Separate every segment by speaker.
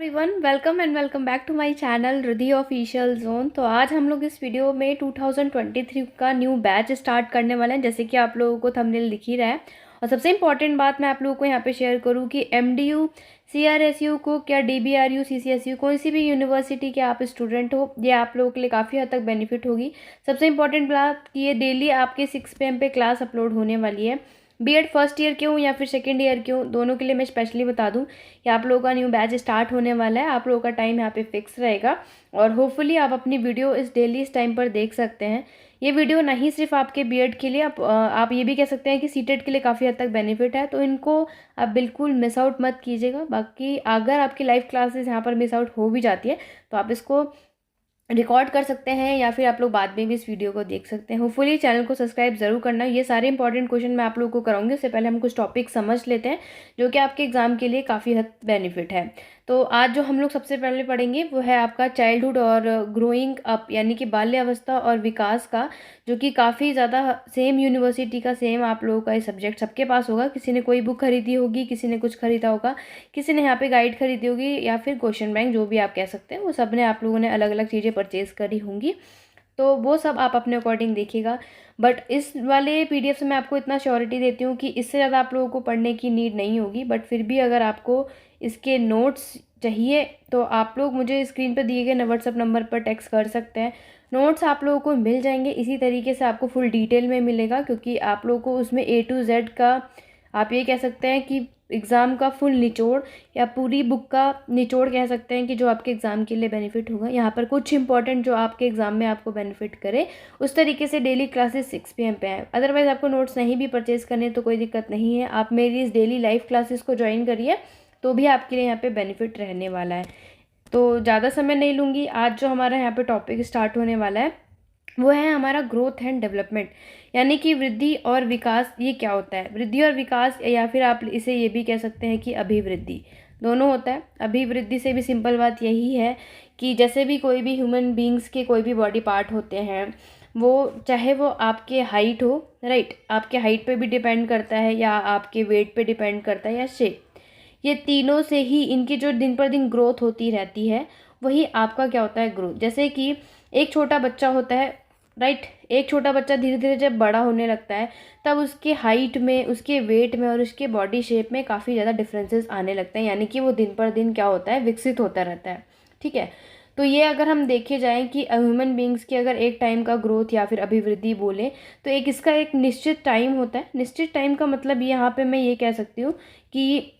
Speaker 1: Everyone, welcome and welcome back to my channel Riddhi official zone. तो आज हम लोग इस वीडियो में 2023 का न्यू बैच स्टार्ट करने वाले हैं, जैसे कि आप लोगों को थंबनेल दिख ही रहा है। और सबसे इम्पॉर्टेंट बात मैं आप लोगों को यहाँ पे शेयर करूँ कि MDU CRSU को क्या DBRU CCSU कोई सी भी यूनिवर्सिटी के आप स्टूडेंट हो, ये आप लोगों के लिए काफ़ी हद तक बेनिफिट होगी। सबसे इम्पॉर्टेंट बात कि ये डेली आपके 6 PM पे क्लास अपलोड होने वाली है। बीएड फर्स्ट ईयर के हो या फिर सेकेंड ईयर के हो, दोनों के लिए मैं स्पेशली बता दूं कि आप लोगों का न्यू बैच स्टार्ट होने वाला है। आप लोगों का टाइम यहाँ पे फिक्स रहेगा और होपफुली आप अपनी वीडियो इस टाइम पर देख सकते हैं। ये वीडियो नहीं सिर्फ आपके बीएड के लिए, आप ये भी कह सकते हैं कि सीटेट के लिए काफ़ी हद तक बेनिफिट है, तो इनको आप बिल्कुल मिस आउट मत कीजिएगा। बाकी अगर आपकी लाइव क्लासेस यहाँ पर मिस आउट हो भी जाती है तो आप इसको रिकॉर्ड कर सकते हैं या फिर आप लोग बाद में भी इस वीडियो को देख सकते हैं। होपफुली चैनल को सब्सक्राइब जरूर करना। ये सारे इंपॉर्टेंट क्वेश्चन मैं आप लोगों को कराऊंगी। उससे पहले हम कुछ टॉपिक समझ लेते हैं जो कि आपके एग्जाम के लिए काफ़ी हद बेनिफिट है। तो आज जो हम लोग सबसे पहले पढ़ेंगे वो है आपका चाइल्डहुड और ग्रोइंग अप, यानी कि बाल्यावस्था और विकास का, जो कि काफ़ी ज़्यादा सेम यूनिवर्सिटी का सेम आप लोगों का ये सब्जेक्ट सबके पास होगा। किसी ने कोई बुक खरीदी होगी, किसी ने कुछ खरीदा होगा, किसी ने यहाँ पे गाइड खरीदी होगी या फिर क्वेश्चन बैंक, जो भी आप कह सकते हैं, वो सब ने आप लोगों ने अलग अलग चीज़ें परचेज़ करी होंगी। तो वो सब आप अपने अकॉर्डिंग देखिएगा। बट इस वाले PDF से मैं आपको इतना श्योरिटी देती हूँ कि इससे ज़्यादा आप लोगों को पढ़ने की नीड नहीं होगी। बट फिर भी अगर आपको इसके नोट्स चाहिए तो आप लोग मुझे स्क्रीन पर दिए गए व्हाट्सएप नंबर पर टेक्स्ट कर सकते हैं। नोट्स आप लोगों को मिल जाएंगे। इसी तरीके से आपको फुल डिटेल में मिलेगा, क्योंकि आप लोगों को उसमें A to Z का, आप ये कह सकते हैं कि एग्ज़ाम का फुल निचोड़ या पूरी बुक का निचोड़ कह सकते हैं कि जो आपके एग्ज़ाम के लिए बेनिफिट होगा। यहाँ पर कुछ इंपॉर्टेंट जो आपके एग्ज़ाम में आपको बेनिफिट करे, उस तरीके से डेली क्लासेस 6 PM पे हैं। अदरवाइज़ आपको नोट्स नहीं भी परचेज़ करने तो कोई दिक्कत नहीं है, आप मेरी इस डेली लाइव क्लासेस को ज्वाइन करिए तो भी आपके लिए यहाँ पे बेनिफिट रहने वाला है। तो ज़्यादा समय नहीं लूँगी। आज जो हमारा यहाँ पे टॉपिक स्टार्ट होने वाला है वो है हमारा ग्रोथ एंड डेवलपमेंट, यानी कि वृद्धि और विकास। ये क्या होता है? वृद्धि और विकास, या फिर आप इसे ये भी कह सकते हैं कि अभिवृद्धि, दोनों होता है। अभिवृद्धि से भी सिंपल बात यही है कि जैसे भी कोई भी ह्यूमन बींग्स के कोई भी बॉडी पार्ट होते हैं, वो चाहे वो आपके हाइट हो, राइट, आपके हाइट पे भी डिपेंड करता है, या आपके वेट पे डिपेंड करता है, या शेप, ये तीनों से ही इनकी जो दिन पर दिन ग्रोथ होती रहती है, वही आपका क्या होता है, ग्रोथ। जैसे कि एक छोटा बच्चा होता है, राइट, एक छोटा बच्चा धीरे धीरे जब बड़ा होने लगता है तब उसके हाइट में, उसके वेट में और उसके बॉडी शेप में काफ़ी ज़्यादा डिफरेंसेस आने लगते हैं, यानी कि वो दिन पर दिन क्या होता है, विकसित होता रहता है। ठीक है, तो ये अगर हम देखे जाएं कि ह्यूमन बींग्स की अगर एक टाइम का ग्रोथ या फिर अभिवृद्धि बोले तो एक इसका एक निश्चित टाइम होता है। निश्चित टाइम का मतलब यहाँ पे मैं ये कह सकती हूँ कि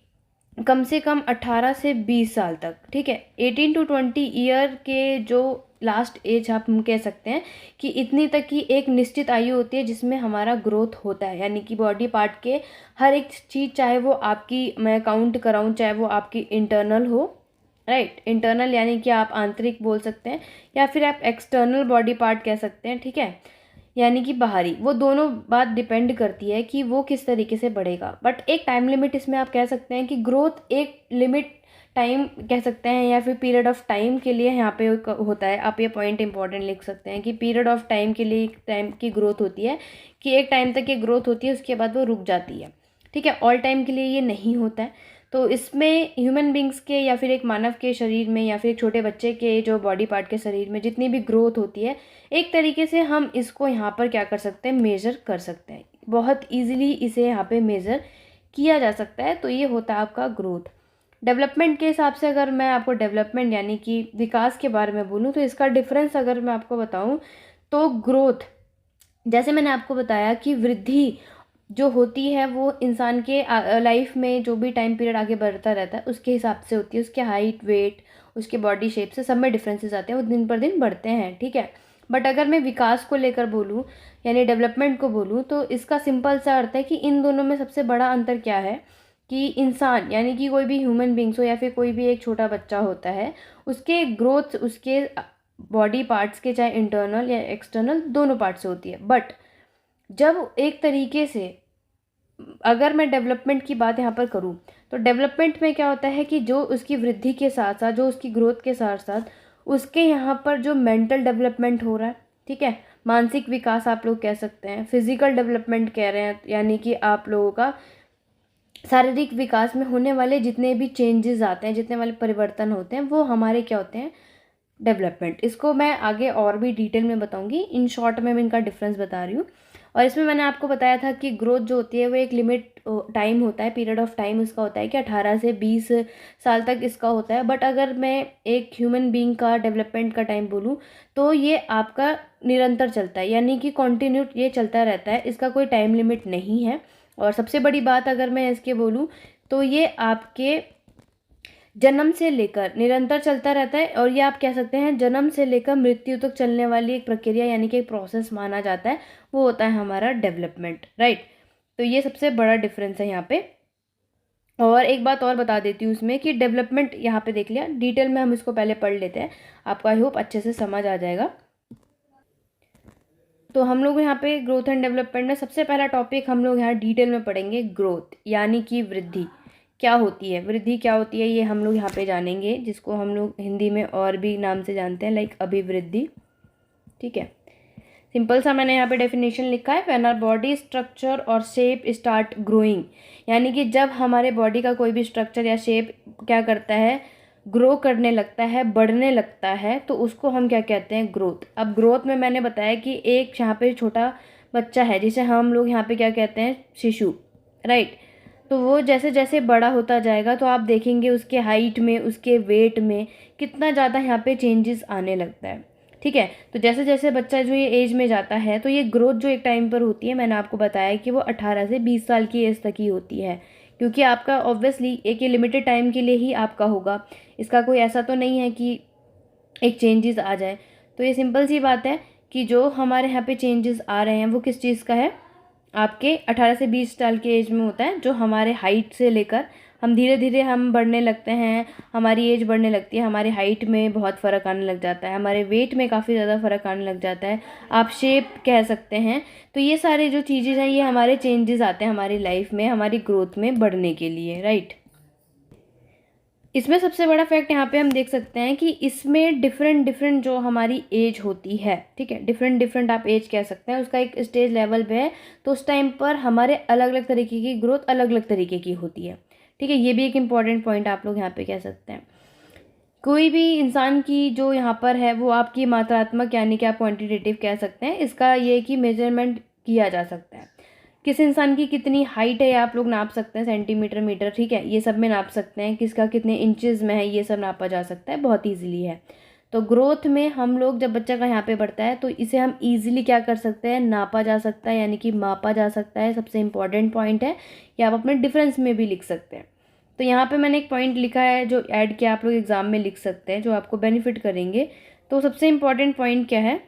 Speaker 1: कम से कम 18 से 20 साल तक, ठीक है, 18 to 20 ईयर के जो लास्ट एज आप हम कह सकते हैं कि इतनी तक की एक निश्चित आयु होती है जिसमें हमारा ग्रोथ होता है, यानी कि बॉडी पार्ट के हर एक चीज़, चाहे वो आपकी, मैं काउंट कराऊं, चाहे वो आपकी इंटरनल हो, राइट, इंटरनल यानी कि आप आंतरिक बोल सकते हैं, या फिर आप एक्सटर्नल बॉडी पार्ट कह सकते हैं, ठीक है, यानी कि बाहरी, वो दोनों बात डिपेंड करती है कि वो किस तरीके से बढ़ेगा। बट एक टाइम लिमिट इसमें आप कह सकते हैं कि ग्रोथ एक लिमिट टाइम कह सकते हैं, या फिर पीरियड ऑफ टाइम के लिए यहाँ पे होता है। आप ये पॉइंट इंपॉर्टेंट लिख सकते हैं कि पीरियड ऑफ टाइम के लिए एक टाइम की ग्रोथ होती है, कि एक टाइम तक ये ग्रोथ होती है, उसके बाद वो रुक जाती है। ठीक है, ऑल टाइम के लिए ये नहीं होता है। तो इसमें ह्यूमन बींग्स के या फिर एक मानव के शरीर में या फिर एक छोटे बच्चे के जो बॉडी पार्ट के शरीर में जितनी भी ग्रोथ होती है, एक तरीके से हम इसको यहाँ पर क्या कर सकते हैं, मेज़र कर सकते हैं। बहुत इजीली इसे यहाँ पे मेज़र किया जा सकता है। तो ये होता है आपका ग्रोथ। डेवलपमेंट के हिसाब से अगर मैं आपको डेवलपमेंट यानी कि विकास के बारे में बोलूँ तो इसका डिफरेंस अगर मैं आपको बताऊँ तो ग्रोथ, जैसे मैंने आपको बताया कि वृद्धि जो होती है वो इंसान के लाइफ में जो भी टाइम पीरियड आगे बढ़ता रहता है उसके हिसाब से होती है। उसके हाइट, वेट, उसके बॉडी शेप से सब में डिफरेंसेस आते हैं, वो दिन पर दिन बढ़ते हैं, ठीक है। बट अगर मैं विकास को लेकर बोलूँ यानी डेवलपमेंट को बोलूँ तो इसका सिंपल सा अर्थ है कि इन दोनों में सबसे बड़ा अंतर क्या है कि इंसान यानी कि कोई भी ह्यूमन बींग्स हो या फिर कोई भी एक छोटा बच्चा होता है, उसके ग्रोथ उसके बॉडी पार्ट्स के, चाहे इंटरनल या एक्सटर्नल, दोनों पार्ट से होती है। बट जब एक तरीके से अगर मैं डेवलपमेंट की बात यहाँ पर करूँ तो डेवलपमेंट में क्या होता है कि जो उसकी वृद्धि के साथ साथ, जो उसकी ग्रोथ के साथ साथ उसके यहाँ पर जो मेंटल डेवलपमेंट हो रहा है, ठीक है, मानसिक विकास आप लोग कह सकते हैं, फिजिकल डेवलपमेंट कह रहे हैं, यानी कि आप लोगों का शारीरिक विकास में होने वाले जितने भी चेंजेस आते हैं, जितने वाले परिवर्तन होते हैं, वो हमारे क्या होते हैं, डेवलपमेंट। इसको मैं आगे और भी डिटेल में बताऊंगी, इन शॉर्ट में मैं इनका डिफरेंस बता रही हूँ। और इसमें मैंने आपको बताया था कि ग्रोथ जो होती है वो एक लिमिट टाइम होता है, पीरियड ऑफ टाइम इसका होता है कि 18 से 20 साल तक इसका होता है। बट अगर मैं एक ह्यूमन बीइंग का डेवलपमेंट का टाइम बोलूँ तो ये आपका निरंतर चलता है, यानी कि कॉन्टिन्यू ये चलता रहता है, इसका कोई टाइम लिमिट नहीं है। और सबसे बड़ी बात अगर मैं इसके बोलूँ तो ये आपके जन्म से लेकर निरंतर चलता रहता है, और ये आप कह सकते हैं जन्म से लेकर मृत्यु तक चलने वाली एक प्रक्रिया यानी कि एक प्रोसेस माना जाता है, वो होता है हमारा डेवलपमेंट, राइट। तो ये सबसे बड़ा डिफरेंस है यहाँ पे। और एक बात और बता देती हूँ इसमें कि डेवलपमेंट यहाँ पे देख लिया, डिटेल में हम इसको पहले पढ़ लेते हैं, आपको आई होप अच्छे से समझ आ जाएगा। तो हम लोग यहाँ पे ग्रोथ एंड डेवलपमेंट में सबसे पहला टॉपिक हम लोग यहाँ डिटेल में पढ़ेंगे, ग्रोथ यानी कि वृद्धि क्या होती है, वृद्धि क्या होती है, ये हम लोग यहाँ पे जानेंगे, जिसको हम लोग हिंदी में और भी नाम से जानते हैं, लाइक अभिवृद्धि। ठीक है, सिंपल सा मैंने यहाँ पे डेफिनेशन लिखा है, व्हेन आवर बॉडी स्ट्रक्चर और शेप स्टार्ट ग्रोइंग, यानी कि जब हमारे बॉडी का कोई भी स्ट्रक्चर या शेप क्या करता है, ग्रो करने लगता है, बढ़ने लगता है, तो उसको हम क्या कहते हैं, ग्रोथ। अब ग्रोथ में मैंने बताया कि एक यहाँ पे छोटा बच्चा है जिसे हम लोग यहाँ पे क्या कहते हैं, शिशु, राइट। तो वो जैसे जैसे बड़ा होता जाएगा तो आप देखेंगे उसके हाइट में, उसके वेट में कितना ज़्यादा यहाँ पे चेंजेस आने लगता है। ठीक है, तो जैसे जैसे बच्चा जो ये एज में जाता है तो ये ग्रोथ जो एक टाइम पर होती है, मैंने आपको बताया कि वो 18 से 20 साल की एज तक ही होती है, क्योंकि आपका ऑब्वियसली एक ये लिमिटेड टाइम के लिए ही आपका होगा, इसका कोई ऐसा तो नहीं है कि एक चेंजेस आ जाए। तो ये सिंपल सी बात है कि जो हमारे यहाँ पे चेंजेस आ रहे हैं वो किस चीज़ का है, आपके 18 से 20 साल के एज में होता है, जो हमारे हाइट से लेकर हम धीरे धीरे हम बढ़ने लगते हैं, हमारी एज बढ़ने लगती है, हमारे हाइट में बहुत फ़र्क आने लग जाता है, हमारे वेट में काफ़ी ज़्यादा फ़र्क आने लग जाता है, आप शेप कह सकते हैं। तो ये सारे जो चीज़ें हैं ये हमारे चेंजेस आते हैं हमारी लाइफ में, हमारी ग्रोथ में बढ़ने के लिए, राइट। इसमें सबसे बड़ा फैक्ट यहाँ पे हम देख सकते हैं कि इसमें डिफरेंट डिफरेंट जो हमारी एज होती है, ठीक है, डिफरेंट डिफरेंट आप एज कह सकते हैं, उसका एक स्टेज लेवल पे है, तो उस टाइम पर हमारे अलग अलग तरीके की ग्रोथ अलग अलग तरीके की होती है। ठीक है, ये भी एक इम्पॉर्टेंट पॉइंट आप लोग यहाँ पे कह सकते हैं। कोई भी इंसान की जो यहाँ पर है वो आपकी मात्रात्मक यानी कि आप क्वान्टिटेटिव कह सकते हैं, इसका ये कि मेजरमेंट किया जा सकता है, किस इंसान की कितनी हाइट है आप लोग नाप सकते हैं, सेंटीमीटर, मीटर, ठीक है, ये सब में नाप सकते हैं, किसका कितने इंचेस में है ये सब नापा जा सकता है, बहुत ईजिली है। तो ग्रोथ में हम लोग जब बच्चा का यहाँ पे बढ़ता है तो इसे हम ईजिली क्या कर सकते हैं, नापा जा सकता है, यानी कि मापा जा सकता है, सबसे इंपॉर्टेंट पॉइंट है। या आप अपने डिफरेंस में भी लिख सकते हैं। तो यहाँ पे मैंने एक पॉइंट लिखा है जो ऐड किया, आप लोग एग्जाम में लिख सकते हैं, जो आपको बेनिफिट करेंगे। तो सबसे इम्पॉर्टेंट पॉइंट क्या है,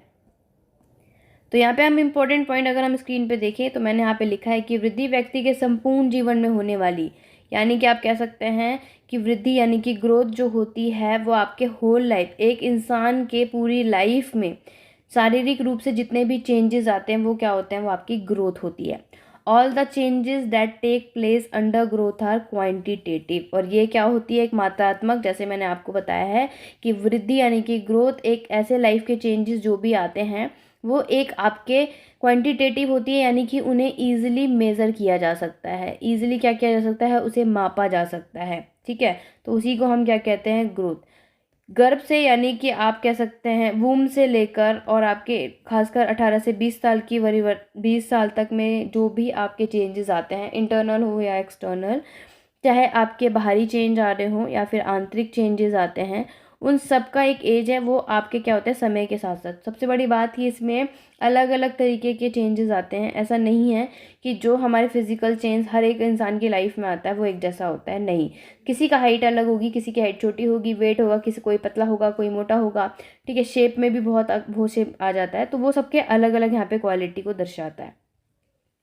Speaker 1: तो यहाँ पे हम इम्पोर्टेंट पॉइंट अगर हम स्क्रीन पे देखें तो मैंने यहाँ पे लिखा है कि वृद्धि व्यक्ति के संपूर्ण जीवन में होने वाली, यानी कि आप कह सकते हैं कि वृद्धि यानी कि ग्रोथ जो होती है वो आपके होल लाइफ, एक इंसान के पूरी लाइफ में शारीरिक रूप से जितने भी चेंजेस आते हैं वो क्या होते हैं, वो आपकी ग्रोथ होती है। All the changes that take place under growth are quantitative, और ये क्या होती है, एक मात्रात्मक, जैसे मैंने आपको बताया है कि वृद्धि यानी कि ग्रोथ एक ऐसे लाइफ के चेंजेस जो भी आते हैं वो एक आपके क्वांटिटेटिव होती है, यानी कि उन्हें ईजिली मेज़र किया जा सकता है, ईजिली क्या किया जा सकता है, उसे मापा जा सकता है। ठीक है, तो उसी को हम क्या कहते हैं, ग्रोथ। गर्भ से यानी कि आप कह सकते हैं वूम से लेकर और आपके खासकर 18 से 20 साल की 20 साल तक में जो भी आपके चेंजेस आते हैं, इंटरनल हो या एक्सटर्नल, चाहे आपके बाहरी चेंज आ रहे हों या फिर आंतरिक चेंजेस आते हैं, उन सब का एक एज है, वो आपके क्या होता है, समय के साथ साथ। सबसे बड़ी बात ही इसमें अलग अलग तरीके के चेंजेस आते हैं, ऐसा नहीं है कि जो हमारे फिजिकल चेंज हर एक इंसान की लाइफ में आता है वो एक जैसा होता है, नहीं। किसी का हाइट अलग होगी, किसी की हाइट छोटी होगी, वेट होगा, किसी कोई पतला होगा, कोई मोटा होगा, ठीक है, शेप में भी बहुत शेप आ जाता है, तो वो सबके अलग अलग यहाँ पे क्वालिटी को दर्शाता है।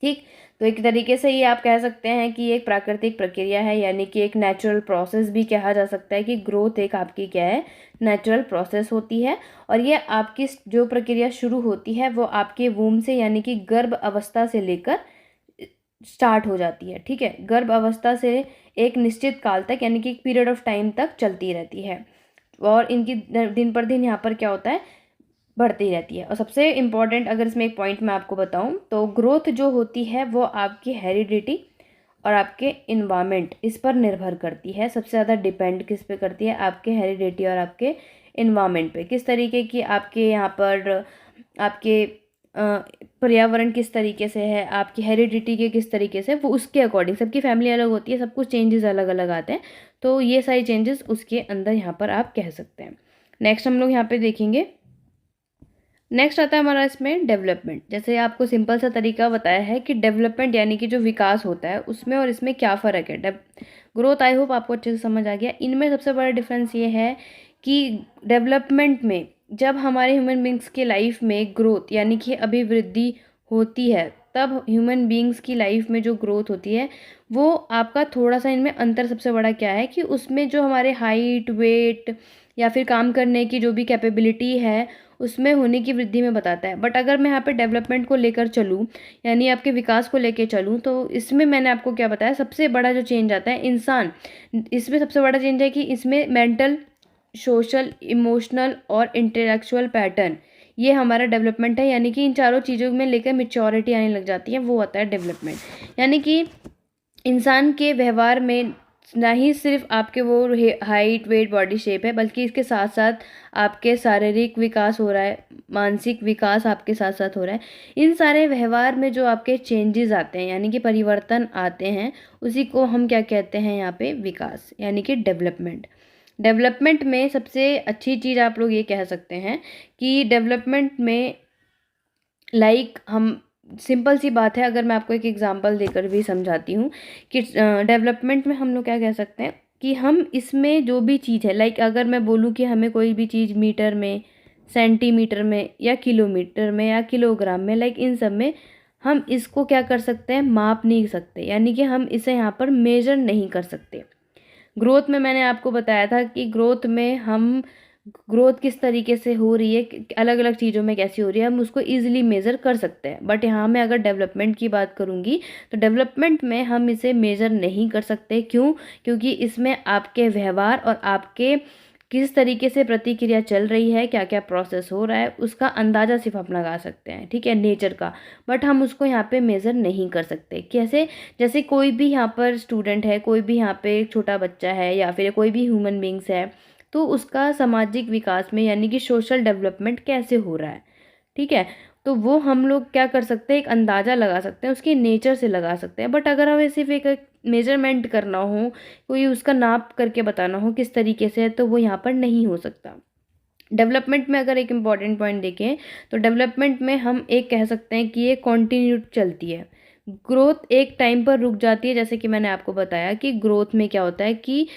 Speaker 1: ठीक, तो एक तरीके से ये आप कह सकते हैं कि एक प्राकृतिक प्रक्रिया है, यानी कि एक नेचुरल प्रोसेस भी कहा जा सकता है कि ग्रोथ एक आपकी क्या है, नेचुरल प्रोसेस होती है। और ये आपकी जो प्रक्रिया शुरू होती है वो आपके वूम से यानी कि गर्भ अवस्था से लेकर स्टार्ट हो जाती है। ठीक है, गर्भ अवस्था से एक निश्चित काल तक यानी कि एक पीरियड ऑफ टाइम तक चलती रहती है, और इनकी दिन पर दिन यहाँ पर क्या होता है, बढ़ती रहती है। और सबसे इम्पॉर्टेंट अगर इसमें एक पॉइंट मैं आपको बताऊं तो ग्रोथ जो होती है वो आपकी हेरिडिटी और आपके इन्वायरमेंट इस पर निर्भर करती है। सबसे ज़्यादा डिपेंड किस पे करती है? आपके हेरिडिटी और आपके इन्वायरमेंट पे। किस तरीके की आपके यहाँ पर आपके पर्यावरण किस तरीके से है, आपकी हेरिडिटी के किस तरीके से, वो उसके अकॉर्डिंग। सबकी फैमिली अलग होती है, सब कुछ चेंजेस अलग अलग आते हैं, तो ये सारी चेंजेस उसके अंदर यहाँ पर आप कह सकते हैं। नेक्स्ट हम लोग यहाँ पे देखेंगे, नेक्स्ट आता है हमारा इसमें डेवलपमेंट। जैसे आपको सिंपल सा तरीका बताया है कि डेवलपमेंट यानी कि जो विकास होता है उसमें और इसमें क्या फ़र्क है। ग्रोथ, आई होप आपको अच्छे से समझ आ गया। इनमें सबसे बड़ा डिफरेंस ये है कि डेवलपमेंट में जब हमारे ह्यूमन बींग्स के लाइफ में ग्रोथ यानी कि अभिवृद्धि होती है, तब ह्यूमन बींग्स की लाइफ में जो ग्रोथ होती है वो आपका थोड़ा सा, इनमें अंतर सबसे बड़ा क्या है कि उसमें जो हमारे हाइट, वेट या फिर काम करने की जो भी कैपेबिलिटी है उसमें होने की वृद्धि में बताता है। बट अगर मैं यहाँ पे डेवलपमेंट को लेकर चलूँ यानी आपके विकास को लेकर चलूँ, तो इसमें मैंने आपको क्या बताया, सबसे बड़ा जो चेंज आता है इंसान, इसमें सबसे बड़ा चेंज है कि इसमें मेंटल, सोशल, इमोशनल और इंटेलेक्चुअल पैटर्न, ये हमारा डेवलपमेंट है। यानी कि इन चारों चीज़ों में लेकर मेच्योरिटी आने लग जाती है, वो होता है डेवलपमेंट। यानी कि इंसान के व्यवहार में ना ही सिर्फ आपके वो हाइट, वेट, बॉडी शेप है, बल्कि इसके साथ साथ आपके शारीरिक विकास हो रहा है, मानसिक विकास आपके साथ साथ हो रहा है। इन सारे व्यवहार में जो आपके चेंजेस आते हैं यानी कि परिवर्तन आते हैं, उसी को हम क्या कहते हैं यहाँ पे? विकास, यानी कि डेवलपमेंट। डेवलपमेंट में सबसे अच्छी चीज़ आप लोग ये कह सकते हैं कि डेवलपमेंट में हम सिंपल सी बात है, अगर मैं आपको एक एग्जांपल देकर भी समझाती हूँ कि डेवलपमेंट में हम लोग क्या कह सकते हैं कि हम इसमें जो भी चीज़ है, अगर मैं बोलूँ कि हमें कोई भी चीज़ मीटर में, सेंटीमीटर में या किलोमीटर में या किलोग्राम में, इन सब में हम इसको क्या कर सकते हैं? माप नहीं सकते, यानी कि हम इसे यहाँ पर मेजर नहीं कर सकते। ग्रोथ में मैंने आपको बताया था कि ग्रोथ में हम ग्रोथ किस तरीके से हो रही है, अलग अलग चीज़ों में कैसी हो रही है, हम उसको ईजिली मेज़र कर सकते हैं। बट यहाँ मैं अगर डेवलपमेंट की बात करूँगी तो डेवलपमेंट में हम इसे मेज़र नहीं कर सकते। क्यों? क्योंकि इसमें आपके व्यवहार और आपके किस तरीके से प्रतिक्रिया चल रही है, क्या क्या प्रोसेस हो रहा है, उसका अंदाज़ा सिर्फ हम लगा सकते हैं, ठीक है, नेचर का। बट हम उसको यहाँ पे मेज़र नहीं कर सकते। कैसे? जैसे कोई भी यहाँ पर स्टूडेंट है, कोई भी यहाँ पे एक छोटा बच्चा है या फिर कोई भी ह्यूमन बींग्स है, तो उसका सामाजिक विकास में यानी कि सोशल डेवलपमेंट कैसे हो रहा है, ठीक है, तो वो हम लोग क्या कर सकते हैं? एक अंदाज़ा लगा सकते हैं, उसके नेचर से लगा सकते हैं। बट अगर हमें सिर्फ एक मेजरमेंट करना हो, कोई उसका नाप करके बताना हो किस तरीके से है, तो वो यहाँ पर नहीं हो सकता। डेवलपमेंट में अगर एक इम्पॉर्टेंट पॉइंट देखें तो डेवलपमेंट में हम एक कह सकते हैं कि ये कॉन्टीन्यू चलती है। ग्रोथ एक टाइम पर रुक जाती है, जैसे कि मैंने आपको बताया कि ग्रोथ में क्या होता है कि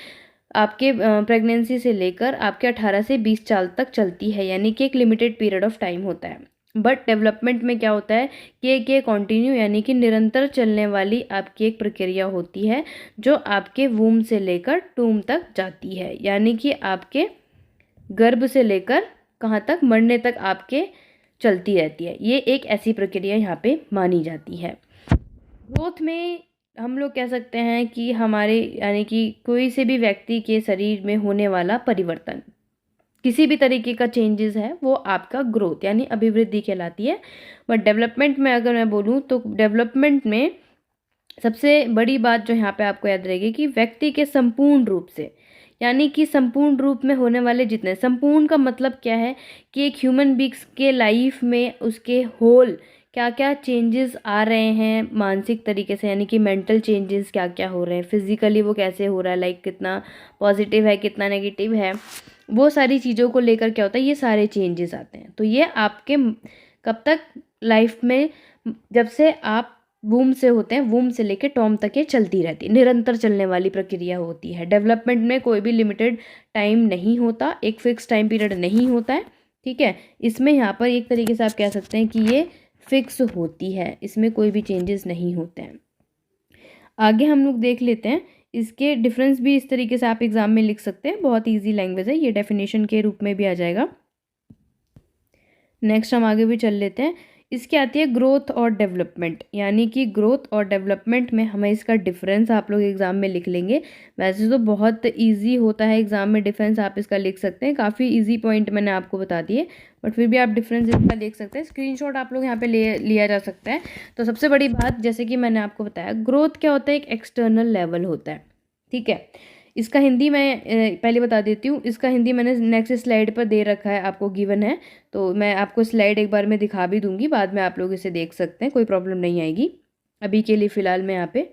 Speaker 1: आपके प्रेगनेंसी से लेकर आपके 18 से 20 साल तक चलती है, यानी कि एक लिमिटेड पीरियड ऑफ टाइम होता है। बट डेवलपमेंट में क्या होता है कि ये कॉन्टिन्यू यानी कि निरंतर चलने वाली आपकी एक प्रक्रिया होती है, जो आपके वूम से लेकर टूम तक जाती है, यानी कि आपके गर्भ से लेकर कहाँ तक? मरने तक आपके चलती रहती है। ये एक ऐसी प्रक्रिया यहाँ पे मानी जाती है। ग्रोथ में हम लोग कह सकते हैं कि हमारे यानी कि कोई से भी व्यक्ति के शरीर में होने वाला परिवर्तन, किसी भी तरीके का चेंजेस है, वो आपका ग्रोथ यानी अभिवृद्धि कहलाती है। बट डेवलपमेंट में अगर मैं बोलूँ तो डेवलपमेंट में सबसे बड़ी बात जो यहाँ पे आपको याद रहेगी कि व्यक्ति के संपूर्ण रूप से, यानी कि संपूर्ण रूप में होने वाले जितने, संपूर्ण का मतलब क्या है कि एक ह्यूमन बींग्स के लाइफ में उसके होल क्या क्या चेंजेस आ रहे हैं मानसिक तरीके से, यानी कि मेंटल चेंजेस क्या क्या हो रहे हैं, फिजिकली वो कैसे हो रहा है, कितना पॉजिटिव है, कितना नेगेटिव है, वो सारी चीज़ों को लेकर क्या होता है, ये सारे चेंजेस आते हैं। तो ये आपके कब तक लाइफ में, जब से आप वूम से होते हैं, वूम से लेके टॉम तक ये चलती रहती है, निरंतर चलने वाली प्रक्रिया होती है। डेवलपमेंट में कोई भी लिमिटेड टाइम नहीं होता, एक फिक्स टाइम पीरियड नहीं होता है, ठीक है। इसमें यहाँ पर एक तरीके से आप कह सकते हैं कि ये फिक्स होती है, इसमें कोई भी चेंजेस नहीं होते हैं। आगे हम लोग देख लेते हैं इसके डिफरेंस भी, इस तरीके से आप एग्जाम में लिख सकते हैं, बहुत ईजी लैंग्वेज है, ये डेफिनेशन के रूप में भी आ जाएगा। नेक्स्ट हम आगे भी चल लेते हैं। इसकी आती है ग्रोथ और डेवलपमेंट, यानी कि ग्रोथ और डेवलपमेंट में हमें इसका डिफरेंस आप लोग एग्जाम में लिख लेंगे। वैसे तो बहुत इजी होता है एग्जाम में डिफरेंस, आप इसका लिख सकते हैं, काफ़ी इजी पॉइंट मैंने आपको बता दिए, बट फिर भी आप डिफरेंस इसका देख सकते हैं। स्क्रीनशॉट आप लोग यहाँ पे लिया जा सकता है। तो सबसे बड़ी बात, जैसे कि मैंने आपको बताया, ग्रोथ क्या होता है, एक एक्सटर्नल लेवल होता है, ठीक है। इसका हिंदी मैं पहले बता देती हूँ। इसका हिंदी मैंने नेक्स्ट स्लाइड पर दे रखा है, आपको गिवन है, तो मैं आपको स्लाइड एक बार में दिखा भी दूंगी, बाद में आप लोग इसे देख सकते हैं, कोई प्रॉब्लम नहीं आएगी। अभी के लिए फ़िलहाल मैं यहाँ पे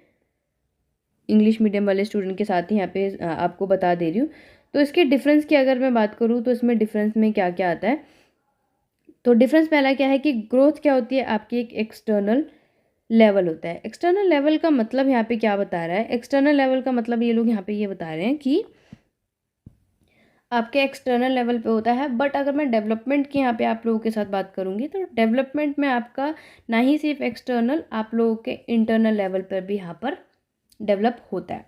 Speaker 1: इंग्लिश मीडियम वाले स्टूडेंट के साथ ही यहाँ पे आपको बता दे रही हूँ। तो इसके डिफरेंस की अगर मैं बात करूँ तो इसमें डिफरेंस में क्या क्या आता है, तो डिफरेंस पहला क्या है कि ग्रोथ क्या होती है, आपकी एक एक्सटर्नल लेवल होता है। एक्सटर्नल लेवल का मतलब यहाँ पे क्या बता रहा है, एक्सटर्नल लेवल का मतलब ये लोग यहाँ पे ये बता रहे हैं कि आपके एक्सटर्नल लेवल पे होता है। बट अगर मैं डेवलपमेंट की यहाँ पे आप लोगों के साथ बात करूँगी, तो डेवलपमेंट में आपका ना ही सिर्फ एक्सटर्नल, आप लोगों के इंटरनल लेवल पर भी यहाँ पर डेवलप होता है।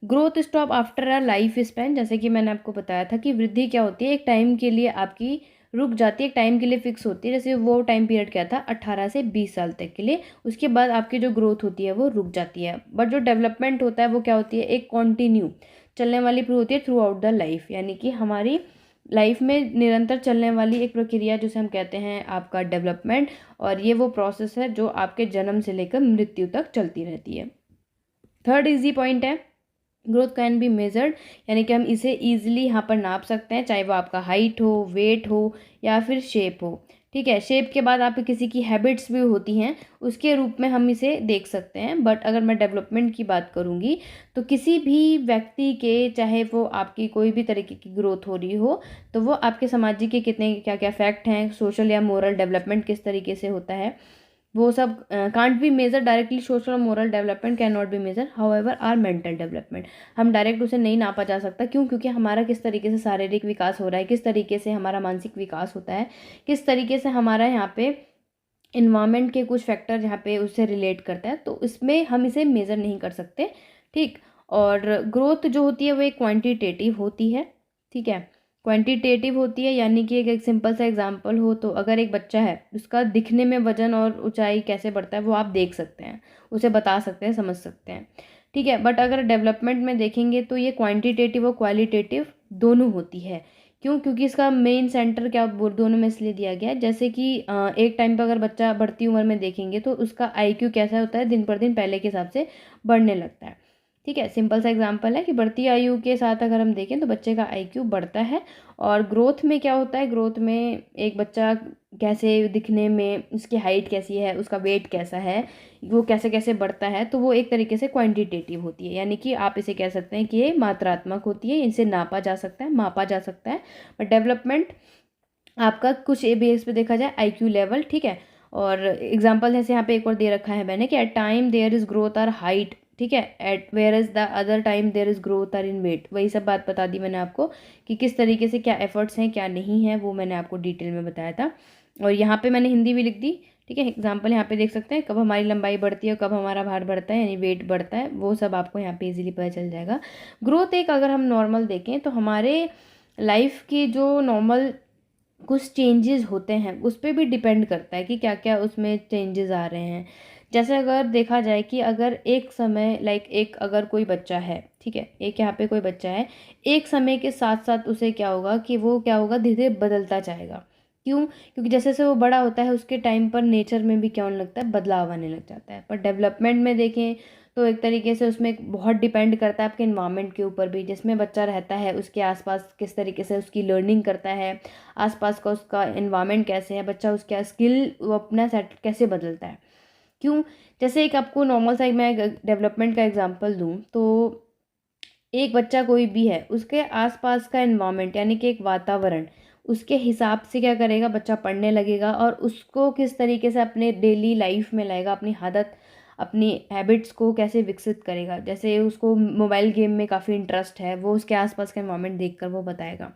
Speaker 1: Growth stop after a life span, जैसे कि मैंने आपको बताया था कि वृद्धि क्या होती है, एक टाइम के लिए आपकी रुक जाती है, एक टाइम के लिए फिक्स होती है। जैसे वो टाइम पीरियड क्या था, 18 से 20 साल तक के लिए, उसके बाद आपकी जो ग्रोथ होती है वो रुक जाती है। बट जो डेवलपमेंट होता है वो क्या होती है, एक कॉन्टिन्यू चलने वाली होती है थ्रू आउट द लाइफ, यानी कि हमारी लाइफ में निरंतर चलने वाली एक प्रक्रिया जिसे हम कहते हैं आपका डेवलपमेंट। और ये वो प्रोसेस है जो आपके जन्म से लेकर मृत्यु तक चलती रहती है। थर्ड इजी पॉइंट है, ग्रोथ कैन बी मेजर्ड, यानी कि हम इसे ईजिली यहाँ पर नाप सकते हैं, चाहे वो आपका हाइट हो, वेट हो या फिर शेप हो, ठीक है। शेप के बाद आप किसी की हैबिट्स भी होती हैं, उसके रूप में हम इसे देख सकते हैं। बट अगर मैं डेवलपमेंट की बात करूँगी तो किसी भी व्यक्ति के, चाहे वो आपकी कोई भी तरीके की ग्रोथ हो रही हो, तो वो आपके सामाजिक के कितने क्या क्या फैक्ट हैं, सोशल या मोरल डेवलपमेंट किस तरीके से होता है, वो सब can't be measured directly. Social और moral development can not be measured, however our mental development, हम डायरेक्ट उसे नहीं नापा जा सकता। क्यों? क्योंकि हमारा किस तरीके से शारीरिक विकास हो रहा है, किस तरीके से हमारा मानसिक विकास होता है, किस तरीके से हमारा यहाँ पे इन्वायरमेंट के कुछ फैक्टर यहाँ पे उससे रिलेट करता है, तो इसमें हम इसे मेज़र नहीं कर सकते, ठीक। और ग्रोथ जो होती है वो एक क्वांटिटेटिव होती है, ठीक है, क्वांटिटेटिव होती है। यानी कि एक सिंपल सा एग्जांपल हो तो अगर एक बच्चा है, उसका दिखने में वजन और ऊंचाई कैसे बढ़ता है वो आप देख सकते हैं, उसे बता सकते हैं, समझ सकते हैं, ठीक है। बट अगर डेवलपमेंट में देखेंगे तो ये क्वांटिटेटिव और क्वालिटेटिव दोनों होती है। क्यों? क्योंकि इसका मेन सेंटर क्या दोनों में इसलिए दिया गया है, जैसे कि एक टाइम पर अगर बच्चा बढ़ती उम्र में देखेंगे तो उसका आईक्यू कैसा होता है, दिन पर दिन पहले के हिसाब से बढ़ने लगता है, ठीक है। सिंपल सा एग्जांपल है कि बढ़ती आयु के साथ अगर हम देखें तो बच्चे का आईक्यू बढ़ता है। और ग्रोथ में क्या होता है, ग्रोथ में एक बच्चा कैसे दिखने में, उसकी हाइट कैसी है, उसका वेट कैसा है, वो कैसे कैसे बढ़ता है, तो वो एक तरीके से क्वांटिटेटिव होती है, यानी कि आप इसे कह सकते हैं कि ये मात्रात्मक होती है, इसे नापा जा सकता है, मापा जा सकता है। बट डेवलपमेंट आपका कुछ ए बेस पे देखा जाए आईक्यू लेवल, ठीक है। और एग्जांपल जैसे यहाँ पे एक और दे रखा है मैंने कि at time there is growth are height, ठीक है, at where is the other time there is growth are in weight, वही सब बात बता दी मैंने आपको कि किस तरीके से क्या एफर्ट्स हैं क्या नहीं है, वो मैंने आपको डिटेल में बताया था। और यहाँ पे मैंने हिंदी भी लिख दी, ठीक है। एग्जाम्पल यहाँ पे देख सकते हैं, कब हमारी लंबाई बढ़ती है, कब हमारा भार बढ़ता है, यानी वेट बढ़ता है, वो सब आपको यहाँ पे इजीली पता चल जाएगा। ग्रोथ एक अगर हम नॉर्मल देखें तो हमारे लाइफ की जो नॉर्मल कुछ चेंजेस होते हैं उस पर भी डिपेंड करता है कि क्या क्या उसमें चेंजेस आ रहे हैं। जैसे अगर देखा जाए कि अगर एक समय लाइक एक अगर कोई बच्चा है, ठीक है, एक यहाँ पे कोई बच्चा है, एक समय के साथ साथ उसे क्या होगा कि वो क्या होगा, धीरे धीरे बदलता जाएगा। क्यों? क्योंकि जैसे जैसे वो बड़ा होता है उसके टाइम पर नेचर में भी क्या होने लगता है, बदलाव आने लग जाता है। पर डेवलपमेंट में देखें तो एक तरीके से उसमें बहुत डिपेंड करता है आपके इन्वायरमेंट के ऊपर भी, जिसमें बच्चा रहता है उसके आसपास किस तरीके से उसकी लर्निंग करता है, आसपास का उसका इन्वायरमेंट कैसे है, बच्चा उसका स्किल वो अपना सेट कैसे बदलता है। क्यों? जैसे एक आपको नॉर्मल सा मैं डेवलपमेंट का एग्जांपल दूं तो एक बच्चा कोई भी है, उसके आसपास का इन्वायरमेंट यानी कि एक वातावरण, उसके हिसाब से क्या करेगा, बच्चा पढ़ने लगेगा और उसको किस तरीके से अपने डेली लाइफ में लाएगा, अपनी आदत, अपनी हैबिट्स को कैसे विकसित करेगा। जैसे उसको मोबाइल गेम में काफ़ी इंटरेस्ट है, वो उसके आसपास का इन्वायरमेंट देखकर वो बताएगा,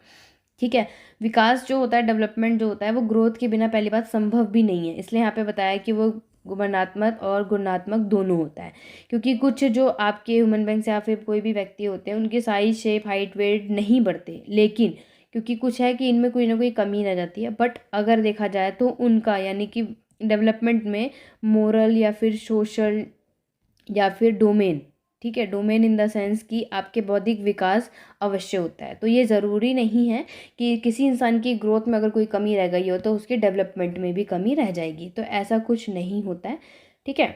Speaker 1: ठीक है। विकास जो होता है, डेवलपमेंट जो होता है, वो ग्रोथ के बिना पहली बात संभव भी नहीं है, इसलिए यहाँ पे बताया कि वो गुणात्मक और गुणात्मक दोनों होता है। क्योंकि कुछ जो आपके ह्यूमन बींग्स या फिर कोई भी व्यक्ति होते हैं उनके साइज, शेप, हाइट, वेट नहीं बढ़ते, लेकिन क्योंकि कुछ है कि इनमें कोई ना कोई कमी रह जाती है। बट अगर देखा जाए तो उनका यानी कि डेवलपमेंट में मोरल या फिर सोशल या फिर डोमेन, ठीक है, डोमेन इन द सेंस कि आपके बौद्धिक विकास अवश्य होता है। तो ये ज़रूरी नहीं है कि किसी इंसान की ग्रोथ में अगर कोई कमी रह गई हो तो उसके डेवलपमेंट में भी कमी रह जाएगी, तो ऐसा कुछ नहीं होता है, ठीक है।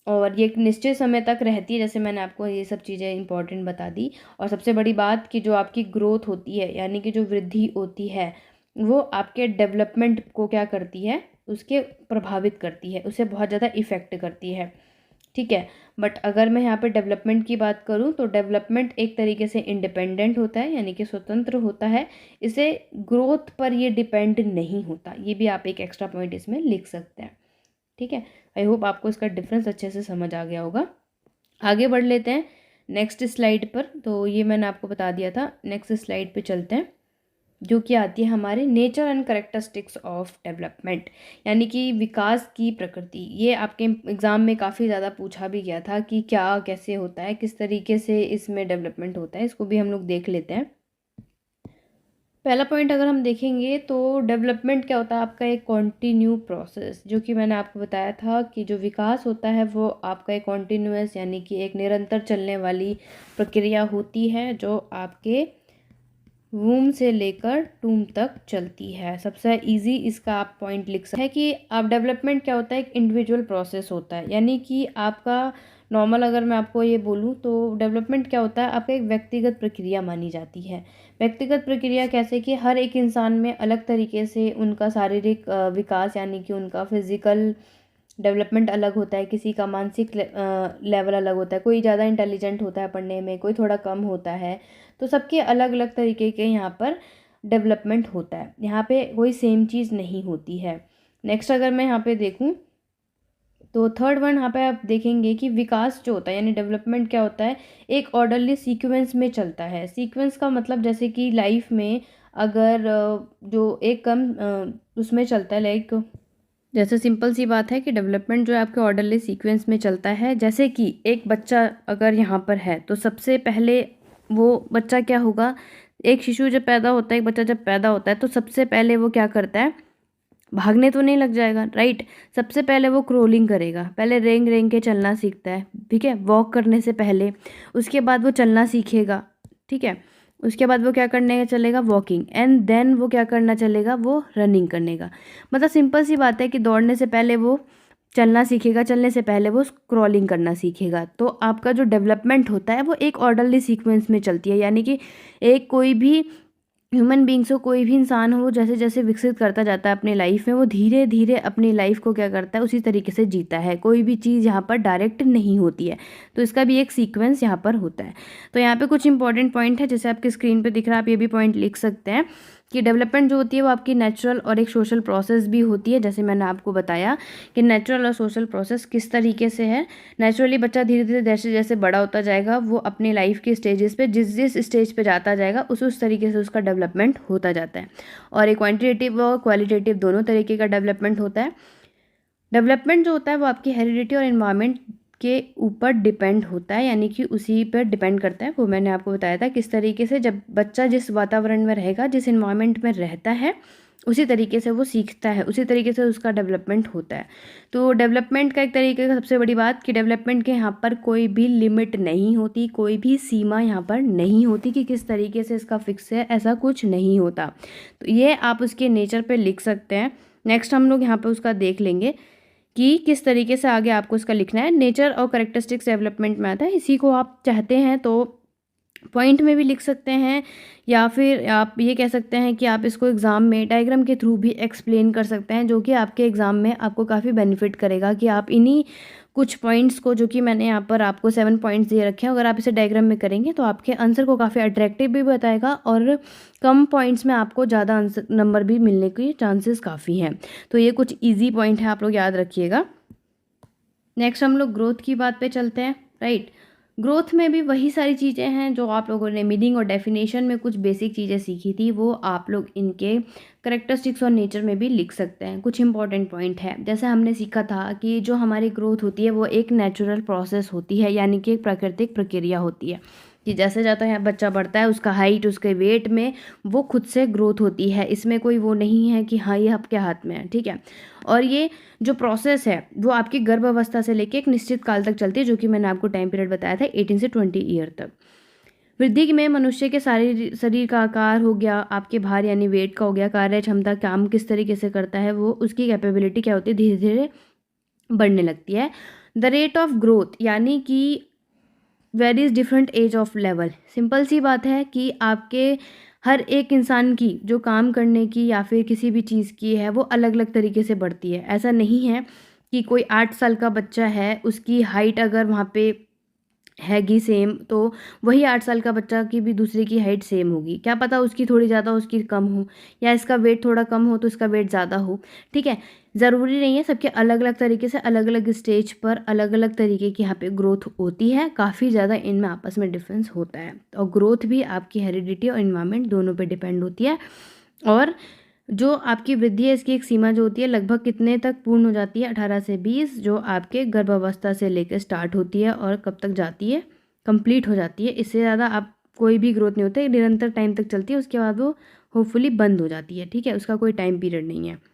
Speaker 1: और ये एक निश्चित समय तक रहती है, जैसे मैंने आपको ये सब चीज़ें इंपॉर्टेंट बता दी। और सबसे बड़ी बात कि जो आपकी ग्रोथ होती है, यानी कि जो वृद्धि होती है, वो आपके डेवलपमेंट को क्या करती है, उसके प्रभावित करती है, उसे बहुत ज़्यादा इफ़ेक्ट करती है, ठीक है। बट अगर मैं यहाँ पे डेवलपमेंट की बात करूँ तो डेवलपमेंट एक तरीके से इंडिपेंडेंट होता है, यानी कि स्वतंत्र होता है, इसे ग्रोथ पर ये डिपेंड नहीं होता। ये भी आप एक एक्स्ट्रा पॉइंट इसमें लिख सकते हैं, ठीक है। आई होप आपको इसका डिफरेंस अच्छे से समझ आ गया होगा। आगे बढ़ लेते हैं नेक्स्ट स्लाइड पर। तो ये मैंने आपको बता दिया था, नेक्स्ट स्लाइड पे चलते हैं, जो कि आती है हमारे nature and characteristics of development, यानी कि विकास की प्रकृति। ये आपके एग्ज़ाम में काफ़ी ज़्यादा पूछा भी गया था कि क्या कैसे होता है, किस तरीके से इसमें डेवलपमेंट होता है, इसको भी हम लोग देख लेते हैं। पहला पॉइंट अगर हम देखेंगे तो डेवलपमेंट क्या होता है, आपका एक कॉन्टिन्यू प्रोसेस, जो कि मैंने आपको बताया था कि जो विकास होता है वो आपका एक कॉन्टिन्यूअस, यानी कि एक निरंतर चलने वाली प्रक्रिया होती है, जो आपके वूम से लेकर टूम तक चलती है। सबसे इजी इसका आप पॉइंट लिख सकते हैं कि आप डेवलपमेंट क्या होता है, एक इंडिविजुअल प्रोसेस होता है, यानी कि आपका नॉर्मल अगर मैं आपको ये बोलूँ तो डेवलपमेंट क्या होता है, आपका एक व्यक्तिगत प्रक्रिया मानी जाती है। व्यक्तिगत प्रक्रिया कैसे कि हर एक इंसान में अलग तरीके से उनका शारीरिक विकास, यानी कि उनका फिजिकल डेवलपमेंट अलग होता है, किसी का मानसिक लेवल अलग होता है, कोई ज़्यादा इंटेलिजेंट होता है पढ़ने में, कोई थोड़ा कम होता है, तो सबके अलग अलग तरीके के यहाँ पर डेवलपमेंट होता है, यहाँ पे कोई सेम चीज़ नहीं होती है। नेक्स्ट अगर मैं यहाँ पे देखूँ तो थर्ड वन यहाँ पे आप देखेंगे कि विकास जो होता है, यानी डेवलपमेंट क्या होता है, एक ऑर्डरली सीक्वेंस में चलता है। सीक्वेंस का मतलब जैसे कि लाइफ में अगर जो एक कम उसमें चलता है, लाइक जैसे सिंपल सी बात है कि डेवलपमेंट जो है आपके ऑर्डरली सीक्वेंस में चलता है। जैसे कि एक बच्चा अगर यहाँ पर है तो सबसे पहले वो बच्चा क्या होगा, एक शिशु जब पैदा होता है, एक बच्चा जब पैदा होता है तो सबसे पहले वो क्या करता है, भागने तो नहीं लग जाएगा, राइट। सबसे पहले वो क्रोलिंग करेगा, पहले रेंग रेंग के चलना सीखता है, ठीक है, वॉक करने से पहले। उसके बाद वो चलना सीखेगा, ठीक है। उसके बाद वो क्या करने का चलेगा, वॉकिंग, एंड देन वो क्या करना चलेगा, वो रनिंग करने का। मतलब सिंपल सी बात है कि दौड़ने से पहले वो चलना सीखेगा, चलने से पहले वो स्क्रॉलिंग करना सीखेगा। तो आपका जो डेवलपमेंट होता है वो एक ऑर्डरली सीक्वेंस में चलती है, यानी कि एक कोई भी ह्यूमन बींग्स हो, कोई भी इंसान हो, जैसे जैसे विकसित करता जाता है अपनी लाइफ में, वो धीरे धीरे अपनी लाइफ को क्या करता है, उसी तरीके से जीता है। कोई भी चीज़ यहाँ पर डायरेक्ट नहीं होती है, तो इसका भी एक सीक्वेंस यहाँ पर होता है। तो यहाँ पे कुछ इंपॉर्टेंट पॉइंट है, जैसे आपकी स्क्रीन पे दिख रहा है, आप ये भी पॉइंट लिख सकते हैं कि डेवलपमेंट जो होती है वो आपकी नेचुरल और एक सोशल प्रोसेस भी होती है। जैसे मैंने आपको बताया कि नेचुरल और सोशल प्रोसेस किस तरीके से है। नेचुरली बच्चा धीरे धीरे जैसे जैसे बड़ा होता जाएगा, वो अपनी लाइफ के स्टेजेस पे जिस जिस स्टेज पे जाता जाएगा उस तरीके से उसका डेवलपमेंट होता जाता है। और एक क्वांटिटेटिव और क्वालिटेटिव दोनों तरीके का डेवलपमेंट होता है। डेवलपमेंट जो होता है वो आपकी हेरिडिटी और इन्वायरमेंट के ऊपर डिपेंड होता है, यानी कि उसी पर डिपेंड करता है। वो मैंने आपको बताया था किस तरीके से, जब बच्चा जिस वातावरण में रहेगा, जिस इन्वायरमेंट में रहता है, उसी तरीके से वो सीखता है, उसी तरीके से उसका डेवलपमेंट होता है। तो डेवलपमेंट का एक तरीके का सबसे बड़ी बात कि डेवलपमेंट के यहाँ पर कोई भी लिमिट नहीं होती, कोई भी सीमा यहाँ पर नहीं होती कि किस तरीके से इसका फिक्स है, ऐसा कुछ नहीं होता। तो ये आप उसके नेचर पे लिख सकते हैं। नेक्स्ट हम लोग यहाँ पे उसका देख लेंगे कि किस तरीके से आगे आपको इसका लिखना है। नेचर और करेक्टरिस्टिक्स डेवलपमेंट में आता है, इसी को आप चाहते हैं तो पॉइंट में भी लिख सकते हैं, या फिर आप ये कह सकते हैं कि आप इसको एग्ज़ाम में डायग्राम के थ्रू भी एक्सप्लेन कर सकते हैं, जो कि आपके एग्ज़ाम में आपको काफ़ी बेनिफिट करेगा कि आप इन्हीं कुछ पॉइंट्स को, जो कि मैंने यहाँ पर आपको 7 पॉइंट्स दे रखे हैं, अगर आप इसे डायग्राम में करेंगे तो आपके आंसर को काफ़ी अट्रैक्टिव भी बताएगा और कम पॉइंट्स में आपको ज़्यादा आंसर नंबर भी मिलने की चांसेस काफ़ी हैं। तो ये कुछ ईजी पॉइंट है, आप लोग याद रखिएगा। नेक्स्ट हम लोग ग्रोथ की बात पे चलते हैं, राइट। ग्रोथ में भी वही सारी चीज़ें हैं जो आप लोगों ने मीनिंग और डेफिनेशन में कुछ बेसिक चीज़ें सीखी थी, वो आप लोग इनके करेक्टरिस्टिक्स और नेचर में भी लिख सकते हैं। कुछ इंपॉर्टेंट पॉइंट है, जैसे हमने सीखा था कि जो हमारी ग्रोथ होती है वो एक नेचुरल प्रोसेस होती है, यानी कि एक प्राकृतिक प्रक्रिया होती है, कि जैसे जैसा है बच्चा बढ़ता है उसका हाइट उसके वेट में वो खुद से ग्रोथ होती है। इसमें कोई वो नहीं है कि हाँ ये आपके हाथ में है, ठीक है। और ये जो प्रोसेस है वो आपकी गर्भ अवस्था से लेके एक निश्चित काल तक चलती है, जो कि मैंने आपको टाइम पीरियड बताया था 18 से 20 ईयर तक। वृद्धि में मनुष्य के सारे शरीर का आकार हो गया, आपके भार यानी वेट का हो गया, कार्य क्षमता काम किस तरीके से करता है, वो उसकी कैपेबिलिटी क्या होती है धीरे धीरे बढ़ने लगती है। द रेट ऑफ ग्रोथ यानी कि varies different age of level. Simple सी बात है कि आपके हर एक इंसान की जो काम करने की या फिर किसी भी चीज़ की है वो अलग अलग तरीके से बढ़ती है। ऐसा नहीं है कि कोई 8 साल का बच्चा है उसकी हाइट अगर वहाँ पे हैगी सेम तो वही 8 साल का बच्चा की भी दूसरे की हाइट सेम होगी। क्या पता उसकी थोड़ी ज़्यादा उसकी कम हो, या इसका वेट थोड़ा कम हो तो इसका वेट ज़्यादा हो, ठीक है। ज़रूरी नहीं है, सबके अलग अलग तरीके से अलग अलग स्टेज पर अलग अलग तरीके की यहाँ पे ग्रोथ होती है। काफ़ी ज़्यादा इनमें आपस में डिफरेंस होता है। और ग्रोथ भी आपकी हेरिडिटी और इन्वायरमेंट दोनों पे डिपेंड होती है। और जो आपकी वृद्धि है इसकी एक सीमा जो होती है लगभग कितने तक पूर्ण हो जाती है, 18 से 20, जो आपके गर्भावस्था से लेकर स्टार्ट होती है और कब तक जाती है, कंप्लीट हो जाती है। इससे ज़्यादा आप कोई भी ग्रोथ नहीं होता है, निरंतर टाइम तक चलती है, उसके बाद वो होपफुली बंद हो जाती है, ठीक है। उसका कोई टाइम पीरियड नहीं है।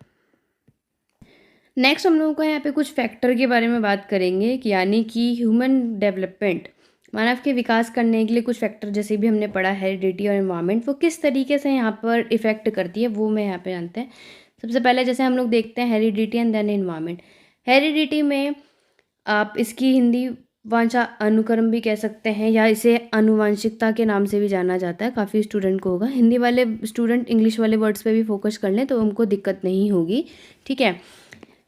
Speaker 1: नेक्स्ट हम लोगों को यहाँ पे कुछ फैक्टर के बारे में बात करेंगे कि यानी कि ह्यूमन डेवलपमेंट, मानव के विकास करने के लिए कुछ फैक्टर जैसे भी हमने पढ़ा हेरिडिटी और एनवायरनमेंट वो किस तरीके से यहाँ पर इफ़ेक्ट करती है वो मैं यहाँ पे जानते हैं। सबसे पहले जैसे हम लोग देखते हैं heredity and then environment. Heredity में आप इसकी हिंदी वांछा अनुक्रम भी कह सकते हैं या इसे आनुवांशिकता के नाम से भी जाना जाता है। काफ़ी स्टूडेंट को होगा, हिंदी वाले स्टूडेंट इंग्लिश वाले वर्ड्स पे भी फोकस कर लें तो उनको दिक्कत नहीं होगी, ठीक है।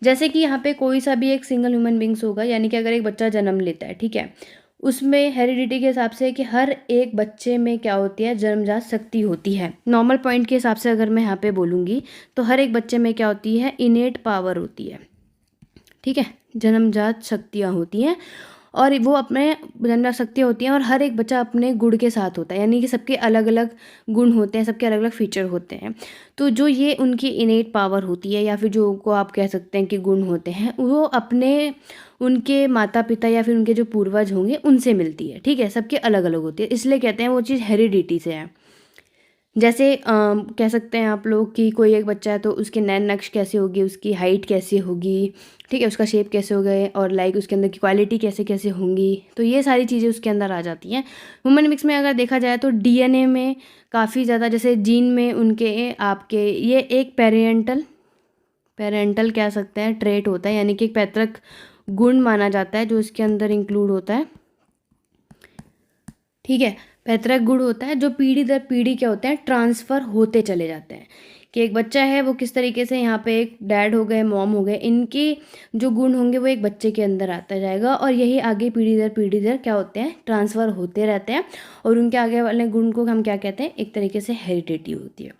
Speaker 1: जैसे कि यहाँ पे कोई सा भी एक सिंगल ह्यूमन बींग्स होगा, यानी कि अगर एक बच्चा जन्म लेता है, ठीक है, उसमें हेरिडिटी के हिसाब से कि हर एक बच्चे में क्या होती है जन्मजात शक्ति होती है। नॉर्मल पॉइंट के हिसाब से अगर मैं यहाँ पे बोलूँगी तो हर एक बच्चे में क्या होती है इनेट पावर होती है, ठीक है, जन्मजात शक्तियाँ होती हैं। और वो अपने जन्मजात शक्तियाँ होती हैं और हर एक बच्चा अपने गुण के साथ होता है, यानी कि सबके अलग अलग गुण होते हैं, सबके अलग अलग फीचर होते हैं। तो जो ये उनकी इनेट पावर होती है या फिर जो को आप कह सकते हैं कि गुण होते हैं वो अपने उनके माता पिता या फिर उनके जो पूर्वज होंगे उनसे मिलती है, ठीक है। सबके अलग अलग होती है, इसलिए कहते हैं वो चीज़ हेरिडिटी से है। जैसे कह सकते हैं आप लोग कि कोई एक बच्चा है तो उसके नैन नक्श कैसे होगी, उसकी हाइट कैसे होगी, ठीक है, उसका शेप कैसे हो गए और लाइक उसके अंदर की क्वालिटी कैसे कैसे होंगी, तो ये सारी चीज़ें उसके अंदर आ जाती हैं। ह्यूमन मिक्स में अगर देखा जाए तो डीएनए में काफ़ी ज़्यादा जैसे जीन में उनके आपके ये एक पेरेंटल कह सकते हैं ट्रेट होता है, यानी कि एक पैतृक गुण माना जाता है जो इसके अंदर इंक्लूड होता है, ठीक है। पैतृक गुण होता है जो पीढ़ी दर पीढ़ी क्या होते हैं ट्रांसफ़र होते चले जाते हैं, कि एक बच्चा है वो किस तरीके से यहाँ पे एक डैड हो गए मॉम हो गए, इनकी जो गुण होंगे वो एक बच्चे के अंदर आता जाएगा और यही आगे पीढ़ी दर क्या होते हैं ट्रांसफ़र होते रहते हैं। और उनके आगे वाले गुण को हम क्या कहते हैं एक तरीके से हेरिडिटी होती है।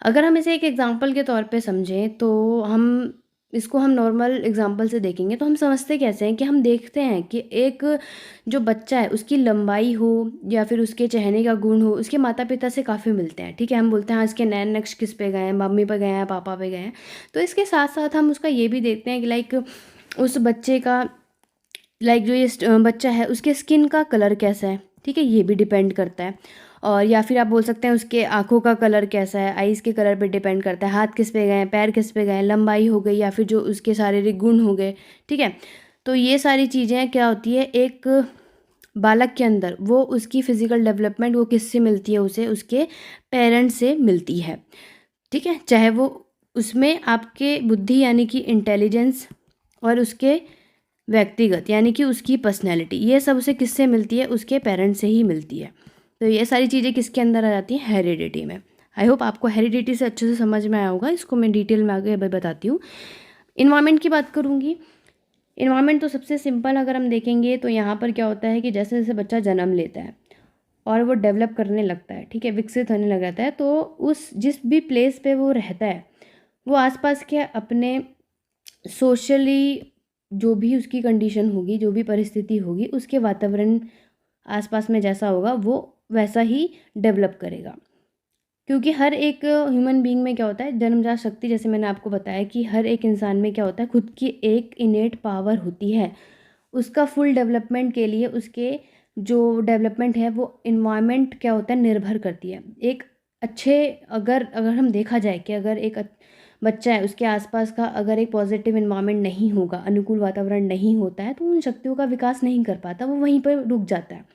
Speaker 1: अगर हम इसे एक एग्जाम्पल के तौर पे समझें तो हम इसको हम नॉर्मल एग्जाम्पल से देखेंगे तो हम समझते कैसे हैं कि हम देखते हैं कि एक जो बच्चा है उसकी लंबाई हो या फिर उसके चेहरे का गुण हो उसके माता पिता से काफ़ी मिलते हैं, ठीक है। हम बोलते हैं हाँ इसके नैन नक्श किस पे गए हैं, मम्मी पे गए हैं पापा पे गए हैं। तो इसके साथ साथ हम उसका ये भी देखते हैं कि लाइक उस बच्चे का लाइक जो ये बच्चा है उसके स्किन का कलर कैसा है, ठीक है, ये भी डिपेंड करता है। और या फिर आप बोल सकते हैं उसके आँखों का कलर कैसा है, आइज़ के कलर पे डिपेंड करता है, हाथ किस पे गए हैं, पैर किस पे गए हैं, लंबाई हो गई या फिर जो उसके शारीरिक गुण हो गए, ठीक है। तो ये सारी चीज़ें क्या होती है एक बालक के अंदर वो उसकी फ़िज़िकल डेवलपमेंट वो किससे मिलती है, उसे उसके पेरेंट्स से मिलती है, ठीक है। चाहे वो उसमें आपके बुद्धि यानी कि इंटेलिजेंस और उसके व्यक्तिगत यानी कि उसकी पर्सनैलिटी ये सब उसे किससे मिलती है उसके पेरेंट्स से ही मिलती है। तो ये सारी चीज़ें किसके अंदर आ जाती हैं हेरिडिटी में। आई होप आपको हेरिडिटी से अच्छे से समझ में आया होगा, इसको मैं डिटेल में आगे बताती हूँ। इन्वायरमेंट की बात करूँगी, इन्वायरमेंट तो सबसे सिंपल अगर हम देखेंगे तो यहाँ पर क्या होता है कि जैसे जैसे बच्चा जन्म लेता है और वो डेवलप करने लगता है, ठीक है, विकसित होने लग जाता है, तो उस जिस भी प्लेस पे वो रहता है वो आसपास के अपने सोशली जो भी उसकी कंडीशन होगी जो भी परिस्थिति होगी उसके वातावरण आसपास में जैसा होगा वो वैसा ही डेवलप करेगा। क्योंकि हर एक ह्यूमन बीइंग में क्या होता है जन्मजात शक्ति, जैसे मैंने आपको बताया कि हर एक इंसान में क्या होता है, खुद की एक इनेट पावर होती है। उसका फुल डेवलपमेंट के लिए उसके जो डेवलपमेंट है वो इन्वायरमेंट क्या होता है निर्भर करती है। एक अच्छे अगर हम देखा जाए कि अगर एक बच्चा है उसके आसपास का अगर एक पॉजिटिव इन्वायरमेंट नहीं होगा, अनुकूल वातावरण नहीं होता है, तो उन शक्तियों का विकास नहीं कर पाता, वो वहीं पर रुक जाता है।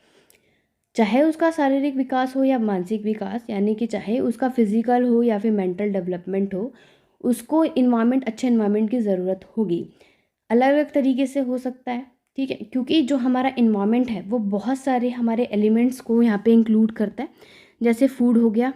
Speaker 1: चाहे उसका शारीरिक विकास हो या मानसिक विकास, यानी कि चाहे उसका फिजिकल हो या फिर मेंटल डेवलपमेंट हो, उसको इन्वायरमेंट अच्छे इन्वायरमेंट की ज़रूरत होगी। अलग अलग तरीके से हो सकता है, ठीक है, क्योंकि जो हमारा इन्वायरमेंट है वो बहुत सारे हमारे एलिमेंट्स को यहाँ पे इंक्लूड करता है। जैसे फूड हो गया,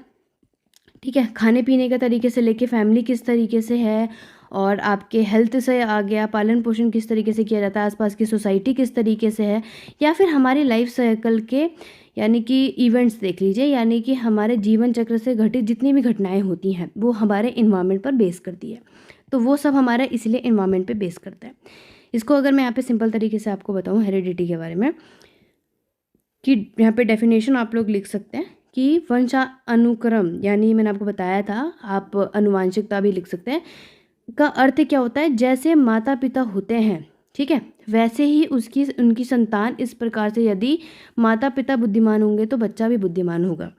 Speaker 1: ठीक है, खाने पीने के तरीके से लेके फैमिली किस तरीके से है, और आपके हेल्थ से आ गया पालन पोषण किस तरीके से किया जाता है, आसपास की सोसाइटी किस तरीके से है, या फिर हमारी लाइफ साइकिल के यानी कि इवेंट्स देख लीजिए, यानी कि हमारे जीवन चक्र से घटित जितनी भी घटनाएं होती हैं वो हमारे इन्वायरमेंट पर बेस करती है। तो वो सब हमारा इसलिए इन्वायरमेंट पे बेस करता है। इसको अगर मैं यहाँ पे सिंपल तरीके से आपको बताऊँ हेरिडिटी के बारे में, कि यहाँ पे डेफिनेशन आप लोग लिख सकते हैं कि वंशानुक्रम, यानी मैंने आपको बताया था, आप अनुवांशिकता भी लिख सकते हैं, का अर्थ क्या होता है, जैसे माता पिता होते हैं, ठीक है, वैसे ही उनकी संतान, इस प्रकार से यदि माता पिता बुद्धिमान होंगे तो बच्चा भी बुद्धिमान होगा।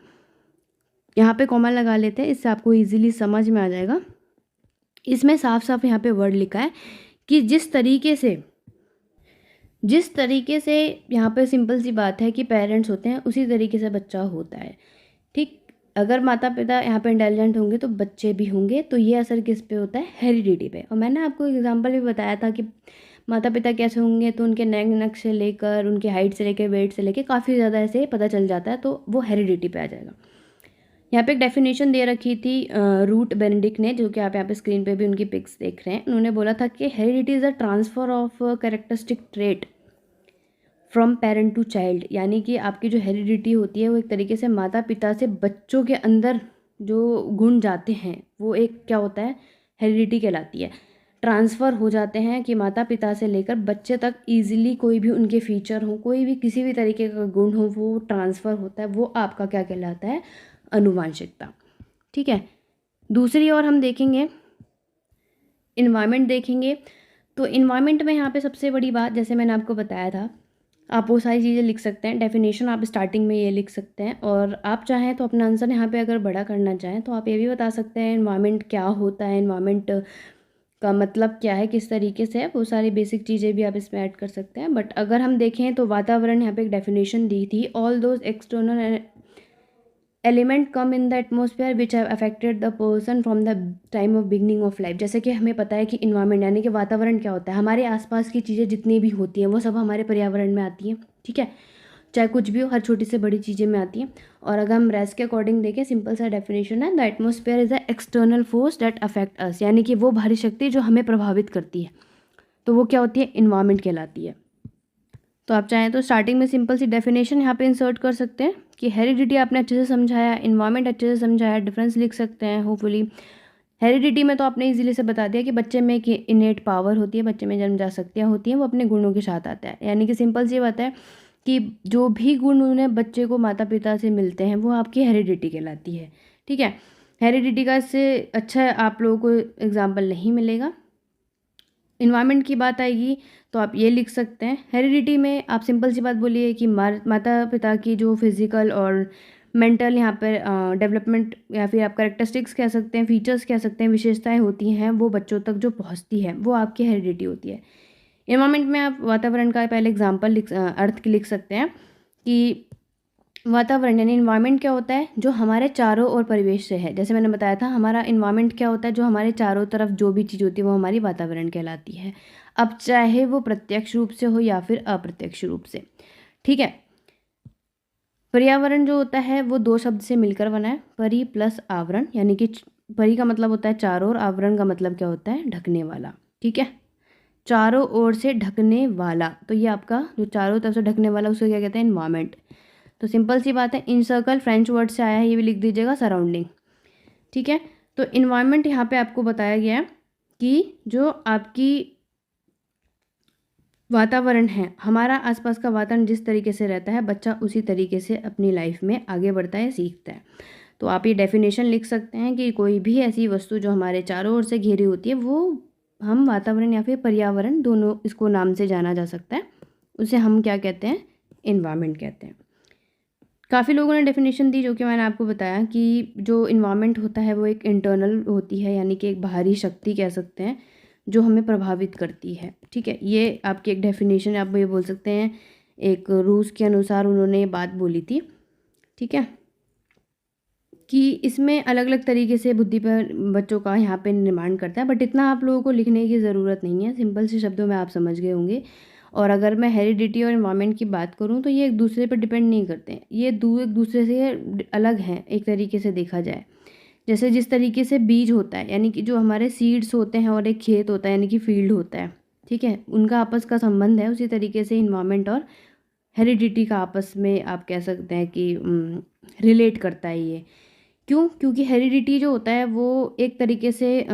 Speaker 1: यहाँ पे कॉमा लगा लेते हैं, इससे आपको इजीली समझ में आ जाएगा। इसमें साफ साफ यहाँ पे वर्ड लिखा है कि जिस तरीके से यहाँ पे सिंपल सी बात है कि पेरेंट्स होते हैं उसी तरीके से बच्चा होता है, ठीक। अगर माता पिता यहाँ पे इंटेलिजेंट होंगे तो बच्चे भी होंगे। तो ये असर किस पे होता है, हेरिडिटी पे। और मैंने आपको एग्जांपल भी बताया था कि माता पिता कैसे होंगे, तो उनके नेक नक से लेकर उनके हाइट से लेकर वेट से लेकर काफ़ी ज़्यादा ऐसे पता चल जाता है, तो वो हेरिडिटी पे आ जाएगा। यहाँ पे एक डेफिनेशन दे रखी थी रूट बेनेडिक्ट ने, जो कि आप यहाँ पे स्क्रीन पे भी उनकी पिक्स देख रहे हैं। उन्होंने बोला था कि heredity is a transfer of characteristic trait from parent to child, यानी कि आपकी जो हेरिडिटी होती है वो एक तरीके से माता पिता से बच्चों के अंदर जो गुण जाते हैं वो एक क्या होता है, हेरिडिटी कहलाती है। ट्रांसफ़र हो जाते हैं कि माता पिता से लेकर बच्चे तक ईजिली कोई भी उनके फीचर हो, कोई भी किसी भी तरीके का गुण हो, वो ट्रांसफ़र होता है, वो आपका क्या कहलाता है, अनुवांशिकता, ठीक है। दूसरी ओर हम देखेंगे इन्वायरमेंट देखेंगे, तो इन्वायरमेंट में यहाँ पे सबसे बड़ी बात, जैसे मैंने आपको बताया था, आप वो सारी चीज़ें लिख सकते हैं। डेफिनेशन आप स्टार्टिंग में ये लिख सकते हैं, और आप चाहें तो अपना आंसर यहाँ पे अगर बड़ा करना चाहें तो आप ये भी बता सकते हैं इन्वायरमेंट क्या होता है, इन्वायरमेंट का मतलब क्या है, किस तरीके से है, वो सारी बेसिक चीज़ें भी आप इसमें ऐड कर सकते हैं। बट अगर हम देखें तो वातावरण, यहाँ पे एक डेफिनेशन दी थी, all those external element come in the atmosphere which have affected the person from the time of beginning of life. जैसे कि हमें पता है कि इन्वायरमेंट यानी कि वातावरण क्या होता है, हमारे आसपास की चीज़ें जितनी भी होती हैं वो सब हमारे पर्यावरण में आती हैं, ठीक है, चाहे कुछ भी हो, हर छोटी से बड़ी चीज़ें में आती हैं। और अगर हम रेस के अकॉर्डिंग देखें, सिंपल सा डेफिनेशन है, the atmosphere is the external force that affect us, यानी कि वो बाहरी शक्ति जो हमें प्रभावित करती है, तो वो क्या होती है, इन्वायरमेंट कहलाती है। तो आप चाहें तो स्टार्टिंग में सिंपल सी डेफिनेशन यहाँ पे इंसर्ट कर सकते हैं कि हेरिडिटी आपने अच्छे से समझाया, इन्वायरमेंट अच्छे से समझाया, डिफरेंस लिख सकते हैं होपफुली। हेरिडिटी में तो आपने इजीली से बता दिया कि बच्चे में एक इनेट पावर होती है, बच्चे में जन्मजात शक्तियाँ होती हैं, वो अपने गुणों के साथ आता है। यानी कि सिंपल सी बात है कि जो भी गुण उन्हें बच्चे को माता पिता से मिलते हैं वो आपकी हेरिडिटी कहलाती है, ठीक है। हेरिडिटी का इससे अच्छा आप लोगों को एग्जाम्पल नहीं मिलेगा। इन्वायरमेंट की बात आएगी तो आप ये लिख सकते हैं, हेरिडिटी में आप सिंपल सी बात बोलिए कि माता पिता की जो फिजिकल और मेंटल यहाँ पर डेवलपमेंट, या फिर आप करेक्टरिस्टिक्स कह सकते हैं, फीचर्स कह सकते हैं, विशेषताएं होती हैं, वो बच्चों तक जो पहुँचती है वो आपकी हेरिडिटी होती है। इन्वायरमेंट में आप वातावरण का पहले एग्जाम्पल अर्थ लिख सकते हैं कि वातावरण यानी इन्वायरमेंट क्या होता है, जो हमारे चारों ओर परिवेश से है। जैसे मैंने बताया था, हमारा इन्वायरमेंट क्या होता है, जो हमारे चारों तरफ जो भी चीज़ होती है वो हमारी वातावरण कहलाती है। अब चाहे वो प्रत्यक्ष रूप से हो या फिर अप्रत्यक्ष रूप से, ठीक है। पर्यावरण जो होता है वो दो शब्द से मिलकर बना है, परि प्लस आवरण, यानी कि परि का मतलब होता है चारों ओर, आवरण का मतलब क्या होता है, ढकने वाला, ठीक है, चारों ओर से ढकने वाला। तो ये आपका जो चारों तरफ से ढकने वाला उसको क्या कहते हैं, इन्वायरमेंट। तो सिंपल सी बात है, इन सर्कल फ्रेंच वर्ड से आया है, ये भी लिख दीजिएगा, सराउंडिंग, ठीक है। तो इन्वायरमेंट यहाँ पे आपको बताया गया है कि जो आपकी वातावरण है, हमारा आसपास का वातावरण जिस तरीके से रहता है, बच्चा उसी तरीके से अपनी लाइफ में आगे बढ़ता है, सीखता है। तो आप ये डेफिनेशन लिख सकते हैं कि कोई भी ऐसी वस्तु जो हमारे चारों ओर से घिरी होती है वो हम वातावरण या फिर पर्यावरण, दोनों इसको नाम से जाना जा सकता है, उसे हम क्या कहते हैं, इन्वायरमेंट कहते हैं। काफ़ी लोगों ने डेफिनेशन दी, जो कि मैंने आपको बताया कि जो इन्वायरमेंट होता है वो एक इंटरनल होती है, यानी कि एक बाहरी शक्ति कह सकते हैं जो हमें प्रभावित करती है। ठीक है, ये आपकी एक डेफिनेशन, आप ये बोल सकते हैं एक रूल्स के अनुसार उन्होंने ये बात बोली थी। ठीक है, कि इसमें अलग अलग तरीके से बुद्धि पर बच्चों का यहाँ पे निर्माण करता है, बट इतना आप लोगों को लिखने की ज़रूरत नहीं है, सिंपल से शब्दों में आप समझ गए होंगे। और अगर मैं हेरिडिटी और इन्वायरमेंट की बात करूँ तो ये एक दूसरे पर डिपेंड नहीं करते हैं, ये एक दूसरे से अलग हैं एक तरीके से देखा जाए। जैसे जिस तरीके से बीज होता है, यानी कि जो हमारे सीड्स होते हैं, और एक खेत होता है यानी कि फील्ड होता है, ठीक है, उनका आपस का संबंध है, उसी तरीके से इन्वायरमेंट और हेरिडिटी का आपस में आप कह सकते हैं कि रिलेट करता है ये। क्यों? क्योंकि हेरिडिटी जो होता है वो एक तरीके से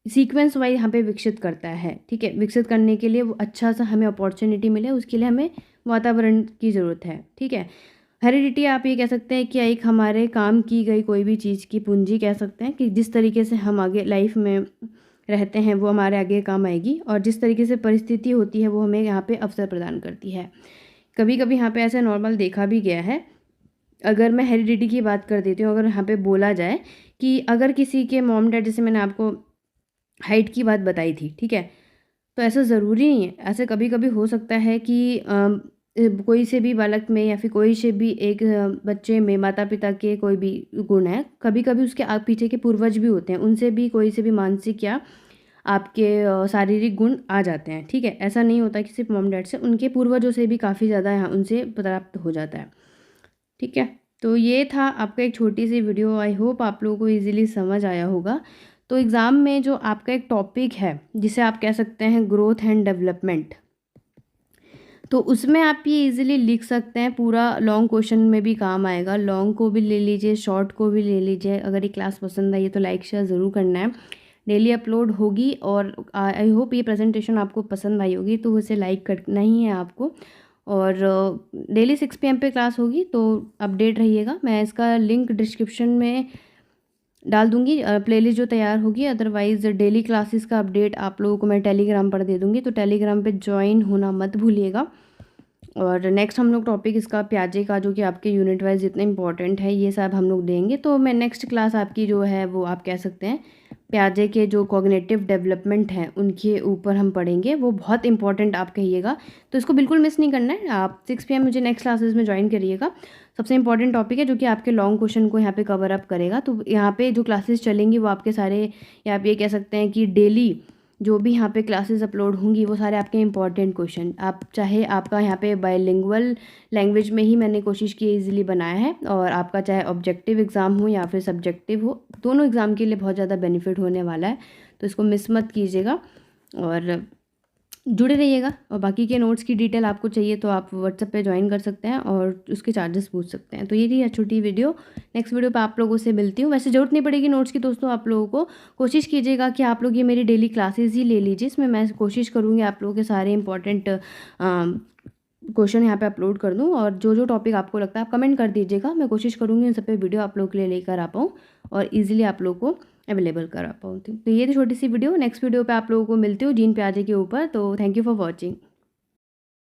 Speaker 1: सीक्वेंस वाइज यहाँ पे विकसित करता है। ठीक है, विकसित करने के लिए वो अच्छा सा हमें अपॉर्चुनिटी मिले, उसके लिए हमें वातावरण की ज़रूरत है। ठीक है, हेरिडिटी आप ये कह सकते हैं कि एक हमारे काम की गई कोई भी चीज़ की पूंजी कह सकते हैं, कि जिस तरीके से हम आगे लाइफ में रहते हैं वो हमारे आगे काम आएगी, और जिस तरीके से परिस्थिति होती है वो हमें यहाँ पे अवसर प्रदान करती है। कभी कभी यहाँ पे ऐसा नॉर्मल देखा भी गया है। अगर मैं हेरिडिटी की बात कर देती हूँ, अगर यहाँ पे बोला जाए कि अगर किसी के मॉम डैड, जैसे मैंने आपको हाइट की बात बताई थी, ठीक है, तो ऐसा ज़रूरी नहीं है, ऐसे कभी कभी हो सकता है कि कोई से भी बालक में या फिर कोई से भी एक बच्चे में माता पिता के कोई भी गुण है, कभी कभी उसके पीछे के पूर्वज भी होते हैं, उनसे भी कोई से भी मानसिक या आपके शारीरिक गुण आ जाते हैं। ठीक है, ऐसा नहीं होता कि सिर्फ मॉम डैड से, उनके पूर्वजों से भी काफ़ी ज़्यादा यहाँ उनसे प्राप्त हो जाता है। ठीक है, तो ये था आपका एक छोटी सी वीडियो, आई होप आप लोगों को इजीली समझ आया होगा। तो एग्ज़ाम में जो आपका एक टॉपिक है जिसे आप कह सकते हैं ग्रोथ एंड डेवलपमेंट, तो उसमें आप ये इजीली लिख सकते हैं, पूरा लॉन्ग क्वेश्चन में भी काम आएगा, लॉन्ग को भी ले लीजिए, शॉर्ट को भी ले लीजिए। अगर ये क्लास पसंद आई है तो लाइक शेयर ज़रूर करना है, डेली अपलोड होगी, और आई होप ये प्रेजेंटेशन आपको पसंद आई होगी, तो उसे लाइक करना ही है आपको। और डेली 6 PM पे क्लास होगी, तो अपडेट रहिएगा। मैं इसका लिंक डिस्क्रिप्शन में डाल दूंगी, प्लेलिस्ट जो तैयार होगी। अदरवाइज़ डेली क्लासेस का अपडेट आप लोगों को मैं टेलीग्राम पर दे दूंगी, तो टेलीग्राम पे ज्वाइन होना मत भूलिएगा। और नेक्स्ट हम लोग टॉपिक इसका प्याजे का, जो कि आपके यूनिट वाइज जितना इंपॉर्टेंट है, ये सब हम लोग देंगे। तो मैं नेक्स्ट क्लास आपकी जो है वो आप कह सकते हैं प्याजे के जो कॉग्निटिव डेवलपमेंट हैं उनके ऊपर हम पढ़ेंगे, वो बहुत इंपॉर्टेंट आप कहिएगा, तो इसको बिल्कुल मिस नहीं करना है। आप 6 PM मुझे नेक्स्ट क्लासेस में ज्वाइन करिएगा। सबसे इंपॉर्टेंट टॉपिक है जो कि आपके लॉन्ग क्वेश्चन को यहाँ पे कवर अप करेगा। तो यहाँ पे जो क्लासेस चलेंगी वो आपके सारे, या आप ये कह सकते हैं कि डेली जो भी यहाँ पे क्लासेस अपलोड होंगी वो सारे आपके इंपॉर्टेंट क्वेश्चन, आप चाहे आपका यहाँ पे बायलिंगुअल लैंग्वेज में ही मैंने कोशिश की इजीली बनाया है, और आपका चाहे ऑब्जेक्टिव एग्ज़ाम हो या फिर सब्जेक्टिव हो, दोनों एग्ज़ाम के लिए बहुत ज़्यादा बेनिफिट होने वाला है, तो इसको मिस मत कीजिएगा और जुड़े रहिएगा। और बाकी के नोट्स की डिटेल आपको चाहिए तो आप व्हाट्सएप पे ज्वाइन कर सकते हैं और उसके चार्जेस पूछ सकते हैं। तो ये थी छोटी वीडियो, नेक्स्ट वीडियो पे आप लोगों से मिलती हूँ। वैसे ज़रूरत नहीं पड़ेगी नोट्स की दोस्तों, आप लोगों को कोशिश कीजिएगा कि आप लोग ये मेरी डेली क्लासेस ही ले लीजिए, इसमें मैं कोशिश करूँगी आप लोगों के सारे इंपॉर्टेंट क्वेश्चन यहाँ पे अपलोड कर दूँ, और जो जो टॉपिक आपको लगता है आप कमेंट कर दीजिएगा, मैं कोशिश करूँगी उन सब पे वीडियो आप लोग के लिए लेकर आ पाऊँ और ईजिली आप लोग को अवेलेबल करा पाऊँ। तो ये थी छोटी सी वीडियो, नेक्स्ट वीडियो पे आप लोगों को मिलती हूँ जीन प्याजे के ऊपर। तो थैंक यू फॉर वॉचिंग।